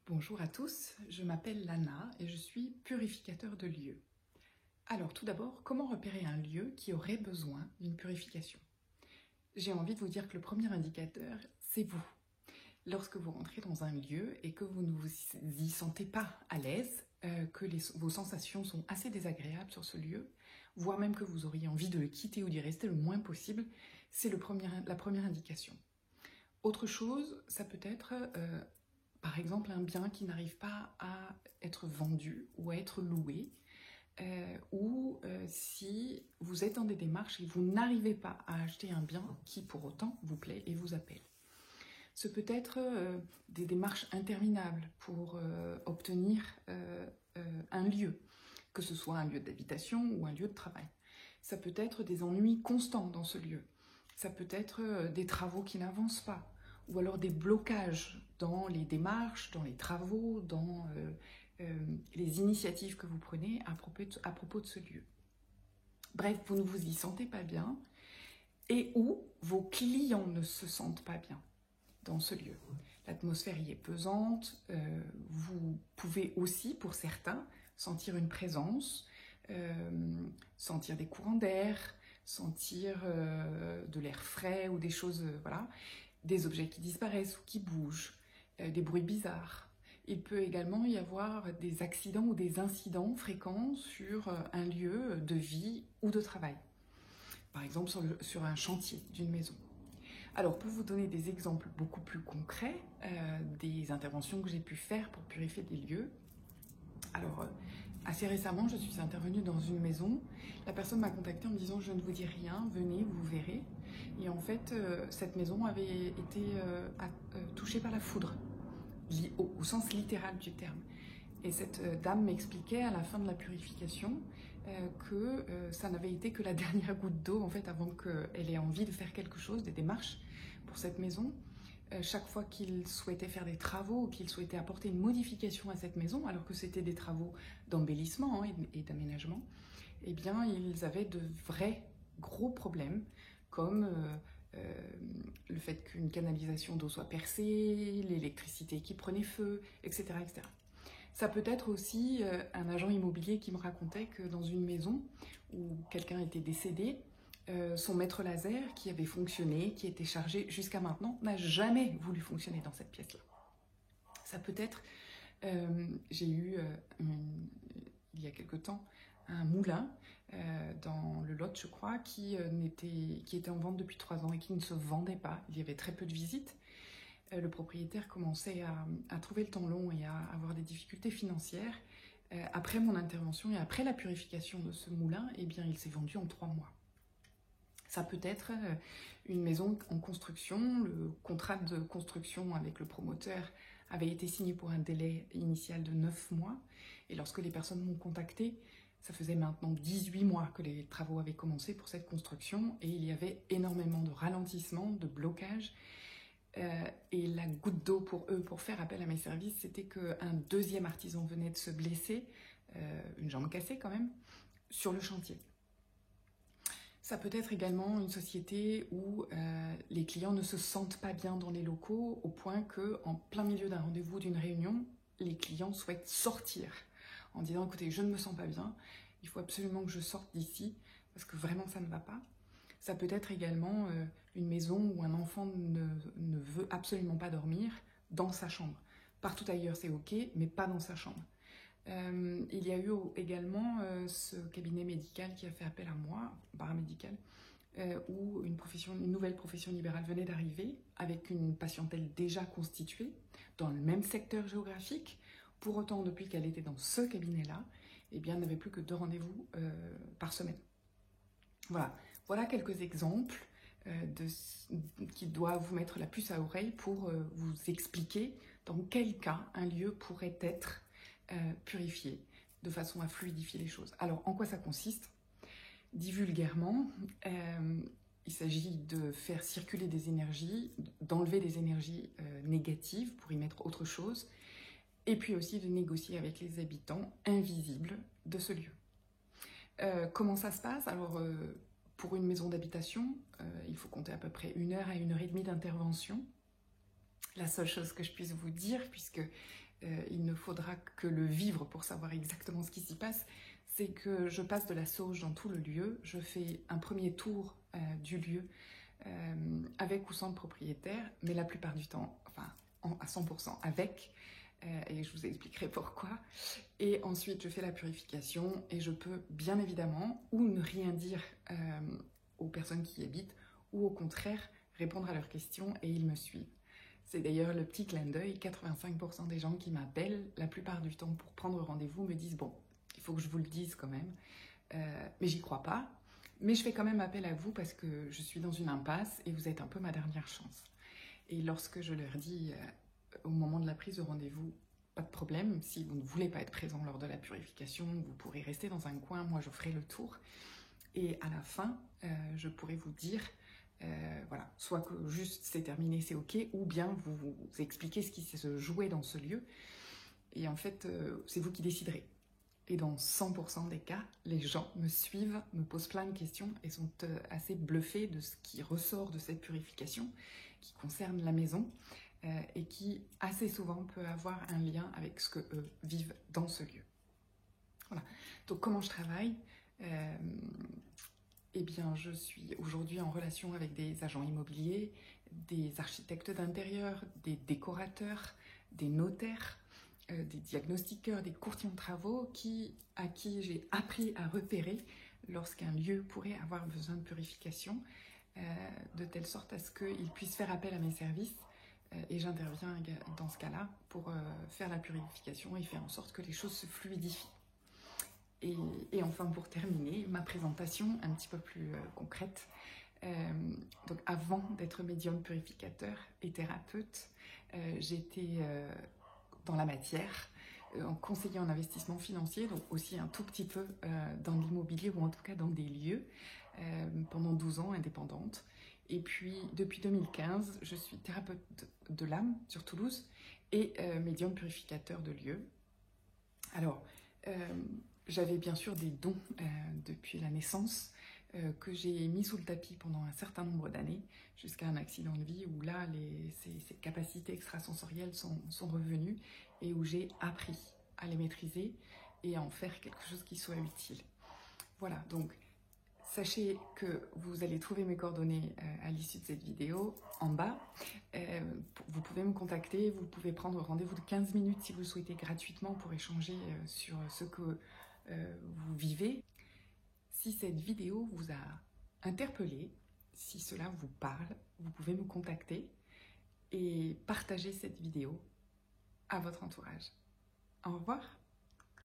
Bonjour à tous, je m'appelle Lana et je suis purificateur de lieux. Alors tout d'abord, comment repérer un lieu qui aurait besoin d'une purification? J'ai envie de vous dire que le premier indicateur, c'est vous. Lorsque vous rentrez dans un lieu et que vous ne vous y sentez pas à l'aise, que vos sensations sont assez désagréables sur ce lieu, voire même que vous auriez envie de le quitter ou d'y rester le moins possible, c'est la première indication. Autre chose, ça peut être par exemple un bien qui n'arrive pas à être vendu ou à être loué, si vous êtes dans des démarches et vous n'arrivez pas à acheter un bien qui pour autant vous plaît et vous appelle. Ce peut être des démarches interminables pour obtenir un lieu, que ce soit un lieu d'habitation ou un lieu de travail. Ça peut être des ennuis constants dans ce lieu. Ça peut être des travaux qui n'avancent pas, ou alors des blocages dans les démarches, dans les travaux, dans les initiatives que vous prenez à propos de ce lieu. Bref, vous ne vous y sentez pas bien et où vos clients ne se sentent pas bien dans ce lieu. L'atmosphère y est pesante, vous pouvez aussi, pour certains, sentir une présence, sentir des courants d'air, sentir de l'air frais ou des choses, voilà, des objets qui disparaissent ou qui bougent, des bruits bizarres. Il peut également y avoir des accidents ou des incidents fréquents sur un lieu de vie ou de travail. Par exemple sur un chantier d'une maison. Alors, pour vous donner des exemples beaucoup plus concrets des interventions que j'ai pu faire pour purifier des lieux, alors assez récemment, je suis intervenue dans une maison. La personne m'a contactée en me disant « Je ne vous dis rien, venez, vous verrez ». Et en fait, cette maison avait été touchée par la foudre, au sens littéral du terme. Et cette dame m'expliquait à la fin de la purification que ça n'avait été que la dernière goutte d'eau en fait avant qu'elle ait envie de faire quelque chose, des démarches pour cette maison. Chaque fois qu'ils souhaitaient faire des travaux ou qu'ils souhaitaient apporter une modification à cette maison, alors que c'était des travaux d'embellissement et d'aménagement, eh bien ils avaient de vrais gros problèmes comme le fait qu'une canalisation d'eau soit percée, l'électricité qui prenait feu, etc., etc. Ça peut être aussi un agent immobilier qui me racontait que dans une maison où quelqu'un était décédé, son maître laser qui avait fonctionné, qui était chargé jusqu'à maintenant, n'a jamais voulu fonctionner dans cette pièce-là. Ça peut être, j'ai eu il y a quelque temps un moulin dans le Lot, je crois, qui était en vente depuis 3 ans et qui ne se vendait pas. Il y avait très peu de visites. Le propriétaire commençait à trouver le temps long et à avoir des difficultés financières. Après mon intervention et après la purification de ce moulin, eh bien, il s'est vendu en 3 mois. Ça peut être une maison en construction. Le contrat de construction avec le promoteur avait été signé pour un délai initial de 9 mois. Et lorsque les personnes m'ont contacté, ça faisait maintenant 18 mois que les travaux avaient commencé pour cette construction et il y avait énormément de ralentissements, de blocages. Et la goutte d'eau pour eux, pour faire appel à mes services, c'était qu'un deuxième artisan venait de se blesser, une jambe cassée quand même, sur le chantier. Ça peut être également une société où les clients ne se sentent pas bien dans les locaux, au point qu'en plein milieu d'un rendez-vous, d'une réunion, les clients souhaitent sortir en disant « Écoutez, je ne me sens pas bien, il faut absolument que je sorte d'ici, parce que vraiment ça ne va pas ». Ça peut être également une maison où un enfant ne veut absolument pas dormir dans sa chambre. Partout ailleurs, c'est ok, mais pas dans sa chambre. Il y a eu également ce cabinet médical qui a fait appel à moi, paramédical, où une nouvelle profession libérale venait d'arriver avec une patientèle déjà constituée dans le même secteur géographique. Pour autant, depuis qu'elle était dans ce cabinet-là, eh bien, elle n'avait plus que 2 rendez-vous par semaine. Voilà quelques exemples qui doivent vous mettre la puce à l'oreille pour vous expliquer dans quel cas un lieu pourrait être purifié de façon à fluidifier les choses. Alors, en quoi ça consiste? Dit vulgairement, il s'agit de faire circuler des énergies, d'enlever des énergies négatives pour y mettre autre chose, et puis aussi de négocier avec les habitants invisibles de ce lieu. Comment ça se passe? Alors, pour une maison d'habitation, il faut compter à peu près 1 heure à 1 heure et demie d'intervention. La seule chose que je puisse vous dire, puisque il ne faudra que le vivre pour savoir exactement ce qui s'y passe, c'est que je passe de la sauge dans tout le lieu, je fais un premier tour du lieu avec ou sans le propriétaire, mais la plupart du temps, enfin à 100% avec, et je vous expliquerai pourquoi. Et ensuite, je fais la purification et je peux bien évidemment ou ne rien dire aux personnes qui y habitent, ou au contraire répondre à leurs questions et ils me suivent. C'est d'ailleurs le petit clin d'œil, 85% des gens qui m'appellent, la plupart du temps pour prendre rendez-vous, me disent « bon, il faut que je vous le dise quand même, mais j'y crois pas, mais je fais quand même appel à vous parce que je suis dans une impasse et vous êtes un peu ma dernière chance. » Et lorsque je leur dis au moment de la prise de rendez-vous, pas de problème, si vous ne voulez pas être présent lors de la purification, vous pourrez rester dans un coin, moi je ferai le tour. Et à la fin, je pourrai vous dire, voilà, soit que juste c'est terminé, c'est ok, ou bien vous expliquez ce qui se jouait dans ce lieu. Et en fait, c'est vous qui déciderez. Et dans 100% des cas, les gens me suivent, me posent plein de questions et sont assez bluffés de ce qui ressort de cette purification qui concerne la maison et qui assez souvent peut avoir un lien avec ce qu'eux vivent dans ce lieu. Voilà. Donc comment je travaille eh bien, je suis aujourd'hui en relation avec des agents immobiliers, des architectes d'intérieur, des décorateurs, des notaires, des diagnostiqueurs, des courtiers en travaux à qui j'ai appris à repérer lorsqu'un lieu pourrait avoir besoin de purification, de telle sorte à ce qu'ils puissent faire appel à mes services. Et j'interviens dans ce cas-là pour faire la purification et faire en sorte que les choses se fluidifient. Et enfin, pour terminer, ma présentation un petit peu plus concrète. Donc avant d'être médium purificateur et thérapeute, j'étais dans la matière, en conseiller en investissement financier, donc aussi un tout petit peu dans l'immobilier ou en tout cas dans des lieux, pendant 12 ans indépendante. Et puis depuis 2015, je suis thérapeute de l'âme sur Toulouse et médium purificateur de lieux. Alors, j'avais bien sûr des dons depuis la naissance que j'ai mis sous le tapis pendant un certain nombre d'années jusqu'à un accident de vie où là ces capacités extrasensorielles sont revenues et où j'ai appris à les maîtriser et à en faire quelque chose qui soit utile. Voilà, donc sachez que vous allez trouver mes coordonnées à l'issue de cette vidéo en bas. Vous pouvez me contacter, vous pouvez prendre rendez-vous de 15 minutes si vous le souhaitez gratuitement pour échanger sur ce que vous vivez. Si cette vidéo vous a interpellé, si cela vous parle, vous pouvez me contacter et partager cette vidéo à votre entourage. Au revoir.